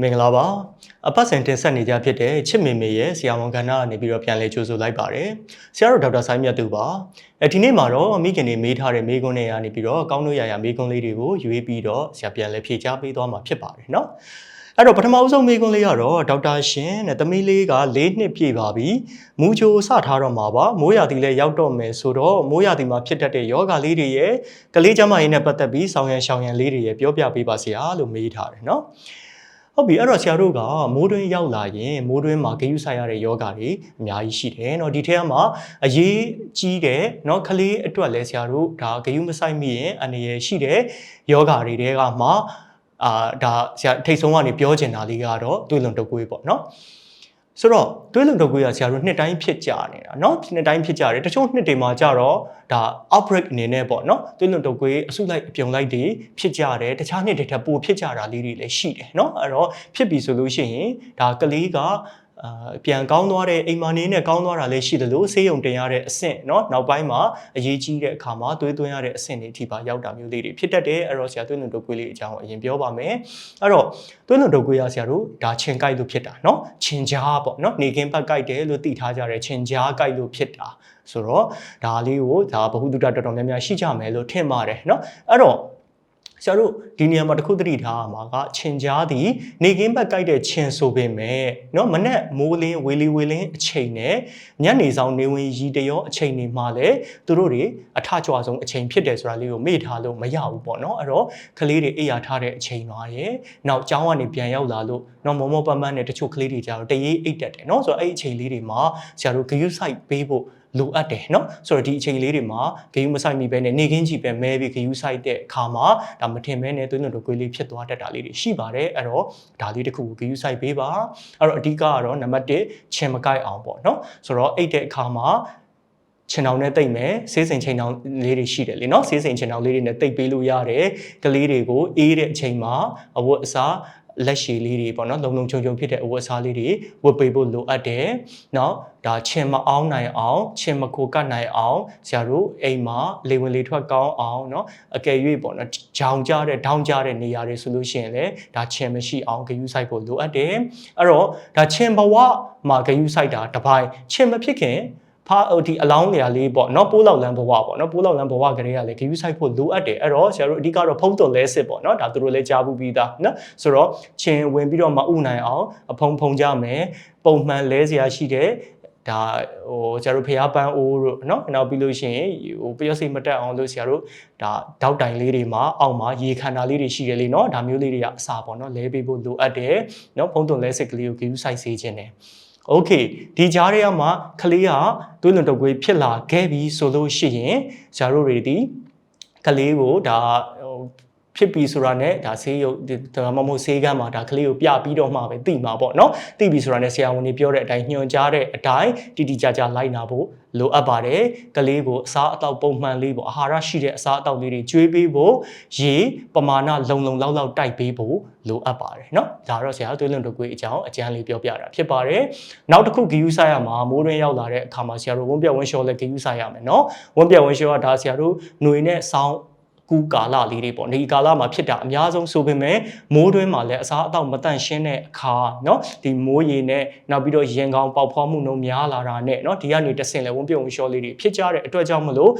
မင်္ဂလာပါအပတ်စဉ်တင်ဆက်နေကြဖြစ်တဲ့ချစ်မေမေရဲ့ဆရာဝန်ကဏ္ဍကနေပြီးတော့ပြန်လဲကြိုးဆိုလိုက်ပါတယ်ဆရာတော်ဒေါက်တာဆိုင်းမြတ်သူပါဒီနေ့မှာတော့မိခင်တွေမေးထားတဲ့မေးခွန်းတွေကနေပြီးတော့ကောင်းလို့ရမေးခွန်းလေးတွေကိုရွေးပြီးတော့ဆရာပြန်လဲဖြေချပေးသွားမှာဖြစ်ပါတယ်เนาะအဲ့တော့ပထမအဆုံးမေးခွန်းလေးကတော့ဒေါက်တာရှင်နဲ့သမီးလေးက4နှစ်ပြည့်ပါပြီမူချိုစထားတော့မှာပါမိုးရာသီလည်းရောက်တော့မယ်ဆိုတော့မိုးရာသီမှာဖြစ်တတ်တဲ့ယောဂလေးတွေရဲ့ကလေးကျမကြီးနဲ့ပတ်သက်ပြီးဆောင်ရန်ရှောင်ရန်လေးတွေရဲ့ပြောပြပေးပါဆရာလို့မေးထားတယ်เนาะဟုတ်ပြီအဲ့တော့ဆရာတို့ကမိုးတွင်းရောက်လာရင်မိုးတွင်းမှာဂရုစိုက်ရတဲ့ယောဂတွေအများကြီးရှိတယ်เนาะဒီထဲမှာအရေးကြီးတယ်เนาะကလေးအတွက်လည်းဆရာတို့ဒါဂရုမစိုက်မိရင်အနေရရှိတဲ့ယောဂတွေတဲကမှဒါဆရာထိတ်ဆုံးကနေပြောချင်တာလေးကတော့တွေးလွန်တုပ်ကွေးပေါ့เนาะဆိုတော့တွေးလွန်တုပ်ကွေးကဆရာတို့နှစ်တိုင်းဖြစ်ကြနေတာเนาะနှစ်တိုင်းဖြစ်ကြတယ်တချို့နှစ်တွေမှာကြတော့ဒါ outbreak အနေနဲ့ပေါ့เนาะတွေးလွန်တုပ်ကွေးအစုလိုက်အပြုံလိုက်တွေဖြစ်ကြတယ်တခြားနှစ်တွေထပ်ပိုဖြစ်ကြတာလေးတွေလည်းရှိတယ်เนาะအဲ့တော့ဖြစ်ပြီဆိုလို့ရှိရင်ဒါကလေးကပြန်ကောင်းသွားတဲ့အိမ်မာနေနဲ့ကောင်းသွားတာလည်းရှိတယ်လို့ဆေးရုံတင်ရတဲ့အဆင့်เนาะနောက်ပိုင်းမှာအရေးကြီးတဲ့အခါမှာသွေးသွင်းရတဲ့အဆင့်တွေအထိပါရောက်တာမျိုးလေးတွေဖြစ်တတ်တယ်အဲ့တော့ဆရာသွေးလွန်တုပ်ကွေးလေးအကြောင်းအရင်ပြောပါမယ်အဲ့တော့သွေးလွန်တုပ်ကွေးရဆရာတို့ဒါခြင်ကိုက်လို့ဖြစ်တာเนาะခြင်ကြားပေါ့เนาะနေကင်းဘက်ကိုက်တယ်လို့သိထားကြတယ်ခြင်ကြားကိုက်လို့ဖြစ်တာဆိုတော့ဒါလေးကိုဒါဗဟုသုတတော်တော်များများရှိကြမယ်လို့ထင်ပါတယ်เนาะအဲ့တော့ဆရာတို့ဒီနေရာမှာတစ်ခုသတိထားရမှာကခြင်ကြားသည်နေကင်းဘက်ကိုက်တဲ့ခြင်ဆိုပေမဲ့เนาะမနဲ့မိုးလင်းဝေလီဝေလင်းအချိန်နဲ့ညနေဆောင်နေဝင်ရီတရောအချိန်တွေမှာလည်းသူတို့တွေအထကြွဆုံးအချိန်ဖြစ်တယ်ဆိုတာလေးကိုမေ့ထားလို့မရဘူးပေါ့เนาะအဲ့တော့ကလေးတွေအိပ်ရာထားတဲ့အချိန်ပါရဲ့နောက်ကျောင်းကနေပြန်ရောက်လာလို့เนาะမောမောပန်းပန်းနဲ့တချို့ကလေးတွေကြတော့တရေအိပ်တတ်တယ်เนาะဆိုတော့အဲ့အချိန်လေးတွေမှာဆရာတို့ဂရုစိုက်ပေးဖို့လိုအပ်တယ်เนาะဆိုတော့ဒီအချိန်လေးတွေမှာဂရုမစိုက်မိပဲနဲ့နေကင်းကြည့်ပဲမဲပြီးဂရုစိုက်တဲ့အခါမှာဒါမထင်မဲနဲ့သွေးလွန်တုပ်ကွေးလေးဖြစ်သွားတတ်တာလေးတွေရှိပါတယ်အဲ့တော့ဒါလေးတစ်ခုကိုဂရုစိုက်ပေးပါအဲ့တော့အဓိကကတော့နံပါတ်1ခြင်မကိုက်အောင်ပေါ့เนาะဆိုတော့အိတ်တဲ့အခါမှာခြင်တောင်နဲ့တိတ်မယ်ဆေးစိမ်ခြင်တောင်လေးတွေရှိတယ်လေเนาะဆေးစိမ်ခြင်တောင်လေးတွေနဲ့တိတ်ပေးလို့ရတယ်ကလေးတွေကိုအေးတဲ့အချိန်မှာအဝတ်အစားလက်ရှည်လေးတွေပေါ့နော်လုံလုံချုံချုံဖြစ်တဲ့အဝတ်အစားလေးတွေဝတ်ပေးဖို့လိုအပ်တယ်เนาะဒါခြင်မအောင်နိုင်အောင်ခြင်မခိုကတ်နိုင်အောင်ဆရာတို့အိမ်မှာလေဝင်လေထွက်ကောင်းအောင်เนาะအကယ်၍ပေါ့နော်ဂျောင်ကြတဲ့ဒေါင်းကြတဲ့နေရာတွေဆိုလို့ရှိရင်လည်းဒါခြင်မရှိအောင်ဂရုစိုက်ဖို့လိုအပ်တယ်အဲ့တော့ဒါခြင်ဘဝမှာဂရုစိုက်တာတစ်ပိုင်းခြင်မဖြစ်ခင်ဖာဒီအလောင်းနေရာလေးပေါ့နော်ပိုးလောက်လန်းဘဝပေါ့နော်ပိုးလောက်လန်းဘဝကလေးကလည်းဂရုစိုက်ဖို့လိုအပ်တယ်အဲ့တော့ဆရာတို့အဓိကတော့ဖုံးသွန်လဲစစ်ပေါ့နော်ဒါသူတို့လည်းကြားဘူးပြီးသားနော်ဆိုတော့ချင်းဝင်ပြီးတော့မဥနိုင်အောင်အဖုံဖုံကြမယ်ပုံမှန်လဲစရာရှိတဲ့ဒါဟိုဆရာတို့ဖျားပန်းအိုးတို့နော်နောက်ပြီးလို့ရှိရင်ဟိုပျော့စိတ်မတက်အောင်လို့ဆရာတို့ဒါတောက်တိုင်လေးတွေမှာအောက်မှာရေခန္ဓာလေးတွေရှိတယ်လေနော်ဒါမျိုးလေးတွေကအစာပေါ့နော်လဲပေးဖို့လိုအပ်တယ်နော်ဖုံးသွန်လဲစစ်ကလေးကိုဂရုစိုက်စေခြင်းတယ်โอเคဒီကြားထဲမှာကလေးကသွေးလွန်တုပ်ကွေးဖြစ်လာခဲ့ပြီဆိုလို့ရှိရင်ဆရာတို့တွေဒီကလေးကိုဒါဖြစ်ပြီဆိုတာနဲ့ဒါဆေးရုပ်ဒါမှမဟုတ်ဆေးကမ်းမှာဒါကလေးကိုပြပြီးတော့မှပဲသိမှာပေါ့နော်သိပြီဆိုတာနဲ့ဆရာဝန်တွေပြောတဲ့အတိုင်းညွှန်ကြားတဲ့အတိုင်းတိတိကျကျလိုက်နာဖို့လိုအပ်ပါတယ်ကလေးကိုအစားအသောက်ပုံမှန်လေးပေါ့အာဟာရရှိတဲ့အစားအသောက်လေးတွေကျွေးပေးဖို့ရေပမာဏလုံလုံလောက်လောက်တိုက်ပေးဖို့လိုအပ်ပါတယ်เนาะဒါတော့ဆရာသွေးလွန်တုပ်ကွေးအကြောင်းအကျဉ်းလေးပြောပြတာဖြစ်ပါတယ်နောက်တစ်ခုဂရုစိုက်ရမှာမိုးတွင်းရောက်လာတဲ့အခါမှာဆရာတို့ဝန်းပြက်ဝန်းလျှော်လည်းဂရုစိုက်ရမယ်เนาะဝန်းပြက်ဝန်းလျှော်ကဒါဆရာတို့ຫນွေနဲ့ဆောင်းကူကာလလေးတွေပေါ့ဒီကာလမှာဖြစ်တာအများဆုံးဆိုပေမဲ့မိုးတွင်းမှာလည်းအစားအသောက်မတန့်ရှင်းတဲ့အခါเนาะဒီမိုးရေနဲ့နောက်ပြီးတော့ရင်ကောင်းပေါက်ဖွားမှုနှုန်းများလာတာနဲ့เนาะဒီကနေတဆင့်လဲဝန်းပြုံဝန်းလျှော်လေးတွေဖြစ်ကြတဲ့အတွက်ကြောင့်မလို့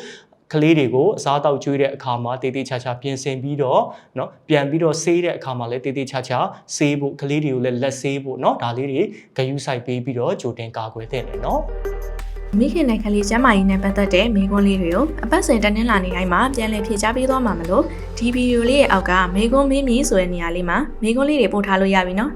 ကလေးတွေကိုအစားအသောက်ကျွေးတဲ့အခါမှာတေးသေးချာချာပြင်ဆင်ပြီးတော့เนาะပြန်ပြီးတော့ဆေးတဲ့အခါမှာလည်းတေးသေးချာချာဆေးဖို့ကလေးတွေကိုလည်းလက်ဆေးဖို့เนาะဒါလေးတွေဂရုစိုက်ပေးပြီးတော့ကြိုတင်ကာကွယ်သင့်တယ်เนาะမိခင်နဲ့ကလေးကျန်းမာရေးနဲ့ပတ်သက်တဲ့မိကွန်းလေးတွေကိုအပတ်စဉ်တနင်္လာနေ့တိုင်းမှာပြန်လည်ဖြေကြားပေးသွားမှာမလို့ဒီဗီဒီယိုလေးရဲ့အောက်ကမိကွန်းမင်းမီဆိုတဲ့နေရာလေးမှာမိကွန်းလေးတွေပို့ထားလို့ရပြီနော်